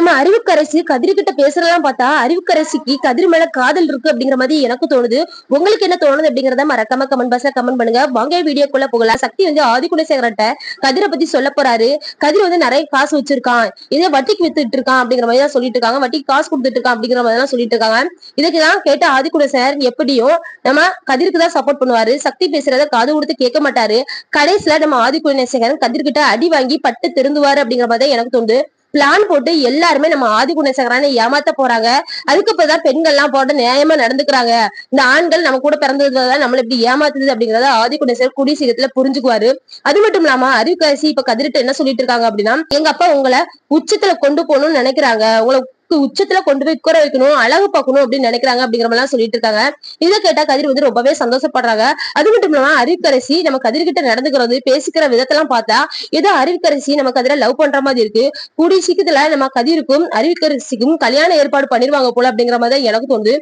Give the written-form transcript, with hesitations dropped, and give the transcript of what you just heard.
நம்ம அறிவுக்கரசி கதிர்கிட்ட பேசுறதெல்லாம் பார்த்தா அறிவுக்கரசிக்கு கதிர் மேல காதல் இருக்கு அப்படிங்கிற மாதிரி எனக்கு தோணுது. உங்களுக்கு என்ன தோணுது அப்படிங்கறத மறக்காம கமெண்ட் பாக்ஸ்ல கமெண்ட் பண்ணுங்க. வாங்க வீடியோக்குள்ள போகலாம். சக்தி வந்து ஆதிகுலசேகரன்ட்ட கதிரை பத்தி சொல்ல போறாரு. கதிர் வந்து நிறைய காசு வச்சிருக்கான், இதே வட்டிக்கு வித்துட்டு இருக்கான் அப்படிங்கிற மாதிரி தான் சொல்லிட்டு இருக்காங்க. வட்டிக்கு காசு கொடுத்துட்டு இருக்கான் அப்படிங்கிற மாதிரி தான் சொல்லிட்டு இருக்காங்க. இதுக்குதான் கேட்ட ஆதிகுலசேகரன் எப்படியும் நம்ம கதிருக்கு தான் சப்போர்ட் பண்ணுவாரு. சக்தி பேசுறத காது கொடுத்து கேட்க மாட்டாரு. கடைசியில நம்ம ஆதிகுலசேகரன் கதிர்கிட்ட அடி வாங்கி பட்டு திருந்துவாரு அப்படிங்கிற மாதிரி எனக்கு தோணுது. பிளான் போட்டு எல்லாருமே நம்ம ஆதிகுலசேகரனை ஏமாத்த போறாங்க. அதுக்கப்புறம் பெண்கள் எல்லாம் போட்டு நியாயமா நடந்துக்கிறாங்க. இந்த ஆண்கள் நம்ம கூட பிறந்ததுதான் நம்மள இப்படி ஏமாத்துது அப்படிங்கறத ஆதிகுலசேகர் கூடிய சீக்கிரத்துல புரிஞ்சுக்குவாரு. அது மட்டும் இல்லாம அறிவுக்கரசி இப்ப கதிர்கிட்ட என்ன சொல்லிட்டு இருக்காங்க அப்படின்னா, எங்க அப்பா உங்களை உச்சத்துல கொண்டு போகணும்னு நினைக்கிறாங்க, உங்களை உச்சத்துல கொண்டு போய் உட்கார வைக்கணும், அழகு பார்க்கணும் அப்படின்னு நினைக்கிறாங்க அப்படிங்கிற மாதிரி சொல்லிட்டு இருக்காங்க. இதை கேட்டா கதிர் வந்து ரொம்பவே சந்தோஷப்படுறாங்க. அது மட்டும் இல்லாம அறிவுக்கரசி நம்ம கதிர்கிட்ட நடந்துக்கிறது பேசிக்கிற விதத்தெல்லாம் பார்த்தா ஏதோ அறிவுக்கரசி நம்ம கதிரை லவ் பண்ற மாதிரி இருக்கு. கூடிய சீக்கிரத்துல நம்ம கதிருக்கும் அறிவுக்கரசிக்கும் கல்யாண ஏற்பாடு பண்ணிருவாங்க போல அப்படிங்கிற மாதிரி எனக்கு தோணுது.